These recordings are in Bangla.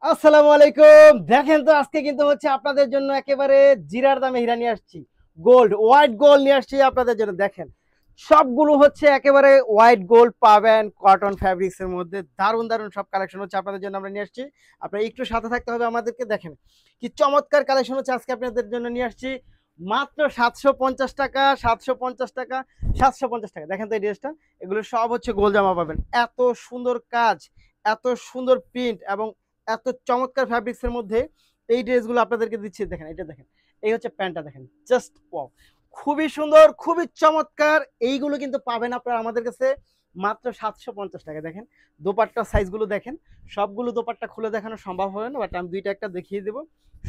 আসসালামু আলাইকুম। দেখেন তো আজকে কিন্তু হচ্ছে আপনাদের জন্য একেবারে জিরার দামে হীরা নিয়ে আসছি। গোল্ড, হোয়াইট গোল্ড নিয়ে আসছি আপনাদের জন্য। দেখেন সবগুলো হচ্ছে একেবারে হোয়াইট গোল্ড পাবেন কটন ফ্যাব্রিক্স এর মধ্যে। দারুণ দারুণ সব কালেকশন হচ্ছে আপনাদের জন্য আমরা নিয়ে আসছি। আপনারা একটু সাথে থাকতে হবে আমাদেরকে। দেখেন কি চমৎকার কালেকশন হচ্ছে আজকে আপনাদের জন্য নিয়ে আসছি। মাত্র 750 টাকা, 750 টাকা, 750 টাকা। দেখেন তো এই ড্রেসটা, এগুলো সব হচ্ছে গোল জামা পাবেন। এত সুন্দর কাজ, এত সুন্দর প্রিন্ট এবং এত চমৎকার ফ্যাব্রিক্স এর মধ্যে এই ড্রেসগুলো আপনাদেরকে দিচ্ছি। দেখেন এটা দেখেন, এই হচ্ছে প্যান্টটা দেখেন, জাস্ট ওয়াও, খুবই সুন্দর, খুবই চমৎকার। এইগুলো কিন্তু পাবেন আপনারা আমাদের কাছে মাত্র 750 টাকা। দেখেন দোপাট্টার সাইজগুলো দেখেন, সবগুলো দোপাট্টা খুলে দেখানো সম্ভব হবে না, বাট আমি দুইটা একটা দেখিয়ে দেবো।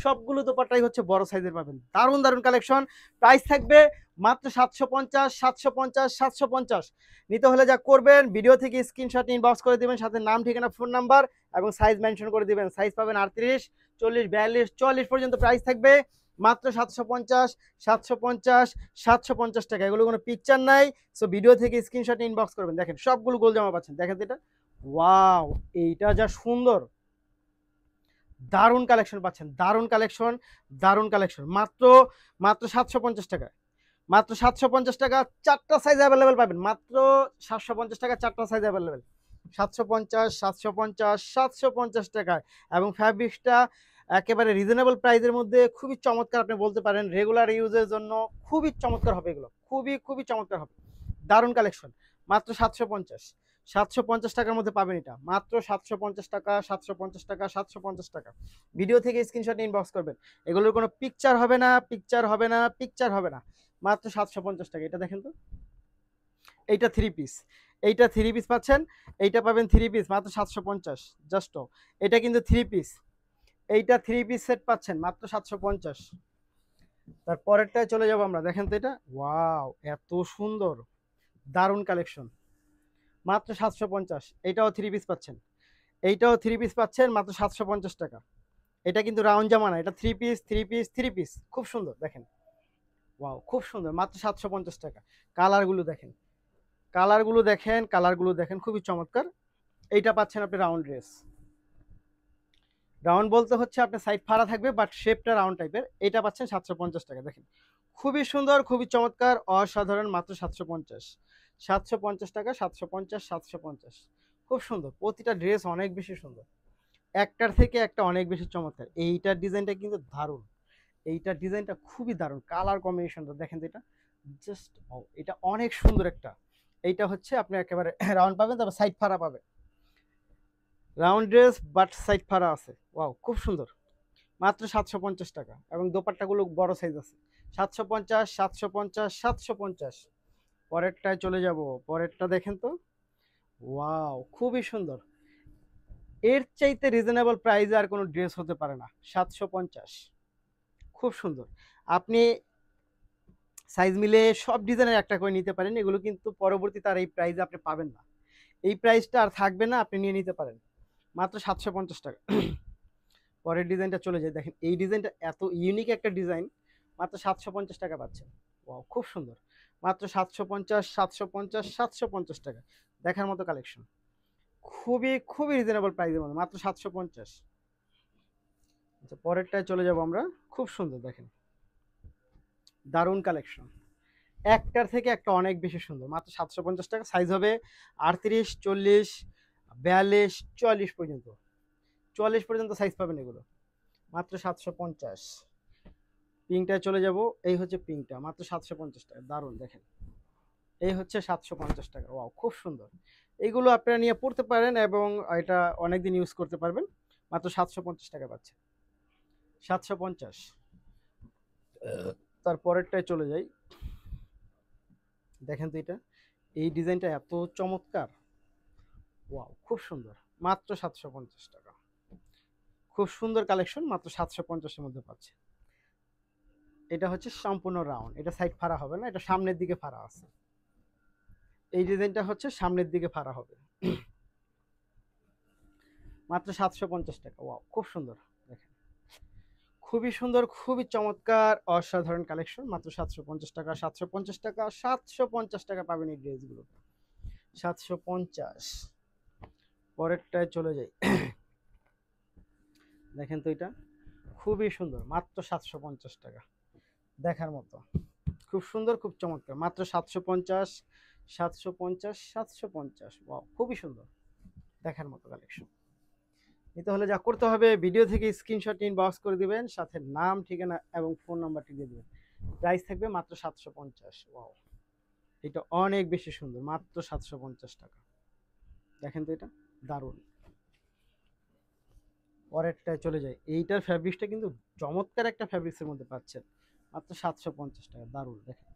সবগুলো দোপাট্টাই হচ্ছে বড় সাইজের পাবেন। দারুণ দারুণ কালেকশন। প্রাইস থাকবে মাত্র 750, 750, 750। নিতে হলে যা করবেন, ভিডিও থেকে স্ক্রিনশট ইনবক্স করে দিবেন, সাথে নাম, ঠিকানা, ফোন নাম্বার এবং সাইজ মেনশন করে দিবেন। সাইজ পাবেন 38, 40, 42, 44 পর্যন্ত প্রাইস থাকবে মাত্র 750, 750, 750 টাকা। এগুলো কোনো পিকচার নাই, সো ভিডিও থেকে স্ক্রিনশট ইনবক্স করবেন। দেখেন সবগুলো গোল জামা পাচ্ছেন। দেখেন তো এটা, ওয়াও, এইটা যা সুন্দর। দারুণ কালেকশন পাচ্ছেন, দারুণ কালেকশন, দারুণ কালেকশন। মাত্র মাত্র 750 টাকা, মাত্র 750 টাকা। চারটা সাইজ অ্যাভেলেবেল পাবেন মাত্র 750 টাকা, চারটা সাইজ অ্যাভেলেবেল। 750, 750, 750 টাকায়। এবং ফ্যাব্রিক্সটা একেবারে রিজনেবল প্রাইসের মধ্যে, খুবই চমৎকার। আপনি বলতে পারেন রেগুলার ইউজের জন্য খুবই চমৎকার হবে এগুলো, খুবই খুবই চমৎকার হবে। দারুণ কালেকশন। মাত্র 750, 750 টাকার মধ্যে পাবেন এটা। মাত্র 750 টাকা, 750 টাকা, 750 টাকা। ভিডিও থেকে স্ক্রিনশট ইনবক্স করবেন। এগুলোর কোনো পিকচার হবে না, পিকচার হবে না, পিকচার হবে না। মাত্র 750 টাকা। এটা দেখেন তো, এইটা থ্রি পিস, এইটা থ্রি পিস পাচ্ছেন। এইটা পাবেন থ্রি পিস মাত্র 750, জাস্ট। এটা কিন্তু থ্রি পিস, এইটা থ্রি পিস সেট পাচ্ছেন মাত্র 750। তারপরেরটায় চলে যাবো আমরা। দেখেন তো এটা, ওয়াও, এত সুন্দর, দারুণ কালেকশন। মাত্র 750। এইটাও থ্রি পিস পাচ্ছেন, এইটাও থ্রি পিস পাচ্ছেন মাত্র 750 টাকা। এটা কিন্তু রাউন্ড জামা না, এটা three piece, three piece, three piece. খুব সুন্দর দেখেন, ওয়াও, খুব সুন্দর। মাত্র 750 টাকা। কালারগুলো দেখেন, কালারগুলো দেখেন, কালারগুলো দেখেন, খুবই চমৎকার। এইটা পাচ্ছেন আপনি রাউন্ড ড্রেস। রাউন্ড বলতে হচ্ছে আপনার সাইড ফাড়া থাকবে, বাট শেপটা রাউন্ড টাইপের। এটা পাচ্ছেন 750 টাকা। দেখেন খুবই সুন্দর, খুবই চমৎকার, অসাধারণ। মাত্র 750, 750 টাকা, 750, 750। খুব সুন্দর, প্রতিটা ড্রেস অনেক বেশি সুন্দর, একটার থেকে একটা অনেক বেশি চমৎকার। এইটার ডিজাইনটা কিন্তু দারুণ, এইটার ডিজাইনটা খুবই দারুণ। কালার কম্বিনেশনটা দেখেন তো, এটা জাস্ট, এটা অনেক সুন্দর একটা। এইটা হচ্ছে আপনি একেবারে রাউন্ড পাবেন, তবে সাইড ফাড়া পাবেন। রাউন্ড ড্রেস বাট সাইড ফাড়া আছে, ওয়াও, খুব সুন্দর। মাত্র 750 টাকা। এবং দোপাট্টাগুলো বড় সাইজ আছে। 750, 750, 750। পরেরটায় চলে যাব। পরেরটা দেখেন তো, ওয়াও, খুবই সুন্দর। এর চাইতে রিজনেবল প্রাইসে আর কোনো ড্রেস হতে পারে না। 750, খুব সুন্দর। আপনি সাইজ মিলে সব ডিজাইনের একটা করে নিতে পারেন। এগুলো কিন্তু পরবর্তীতে আর এই প্রাইসে আপনি পাবেন না, এই প্রাইসটা আর থাকবে না, আপনি নিয়ে নিতে পারেন মাত্র 750 টাকা। পরের ডিজাইনটা চলে যায়। দেখেন এই ডিজাইনটা এত ইউনিক একটা ডিজাইন, মাত্র 750 টাকা পাচ্ছেন। ওয়াও, খুব সুন্দর। মাত্র 750, 750, 750 টাকা। দেখার মতো কালেকশন, খুবই খুবই রিজনেবল প্রাইসের মধ্যে, মাত্র 750। আচ্ছা, পরেরটায় চলে যাব আমরা। খুব সুন্দর দেখেন, দারুণ কালেকশন, একটার থেকে একটা অনেক বেশি সুন্দর। মাত্র 750 টাকা। সাইজ হবে 38, 40, 42, 44 পর্যন্ত। 44 পর্যন্ত সাইজ পাবেন এগুলো। মাত্র 750। পিঙ্কটায় চলে যাব। এই হচ্ছে পিঙ্কটা, মাত্র 750 টাকা। দারুণ দেখেন, এই হচ্ছে 750 টাকা। ওয়াও, খুব সুন্দর। এইগুলো আপনারা নিয়ে পড়তে পারেন এবং এটা অনেকদিন ইউজ করতে পারবেন। মাত্র 750 টাকা পাচ্ছে। 750। তারপরেরটায় চলে যাই। দেখেন তো এটা, এই ডিজাইনটা এত চমৎকার, ওয়াও, খুব সুন্দর। মাত্র 750 টাকা। খুব সুন্দর কালেকশন, মাত্র 750-এর মধ্যে পাচ্ছে। এটা হচ্ছে সম্পূর্ণ রাউন্ড, এটা সাইড ফাড়া হবে না, এটা সামনের দিকে ফাড়া আছে। এই ডিজাইনটা হচ্ছে সামনের দিকে ফাড়া হবে। মাত্র 750 টাকা। ওয়াও, খুব সুন্দর দেখেন, খুবই সুন্দর, খুবই চমৎকার, অসাধারণ কালেকশন। মাত্র 750 টাকা, 750 টাকা, 750 টাকা পাবেন এই ড্রেসগুলো। 750। পরেরটায় চলে যাই। দেখেন তো এটা খুবই সুন্দর, মাত্র 750 টাকা, দেখার মতো, খুব সুন্দর, খুব চমৎকার, মাত্র 750, 750, 750। ওয়াও, খুবই সুন্দর, দেখার মতো কালেকশন। নিতে হলে যা করতে হবে, ভিডিও থেকে স্ক্রিনশট ইনবক্স করে দিবেন, সাথে নাম, ঠিকানা এবং ফোন নাম্বারটি দিয়ে দিবেন। প্রাইস থাকবে মাত্র 750। ওয়াও, এটা অনেক বেশি সুন্দর, মাত্র 750 টাকা। দেখেন তো এটা দারুণ। পরেরটায় চলে যায়, এইটার ফ্যাব্রিক্সটা কিন্তু চমৎকার একটা ফ্যাব্রিক্সের মধ্যে পাচ্ছেন, মাত্র 750 টাকা। দারুণ, দেখেন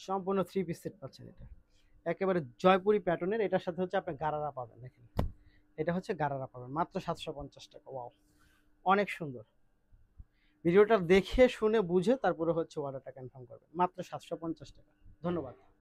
সম্পূর্ণ 3 পিস সেট পাচ্ছেন। এটা একেবারে জয়পুরি প্যাটার্নের, এটার সাথে হচ্ছে আপনি গারারা পাবেন। দেখেন এটা হচ্ছে গারারা পাবেন, মাত্র 750 টাকা। ওয়াও, অনেক সুন্দর। ভিডিওটা দেখে শুনে বুঝে তারপরে হচ্ছে অর্ডারটা কনফার্ম করবেন, মাত্র 750 টাকা। ধন্যবাদ।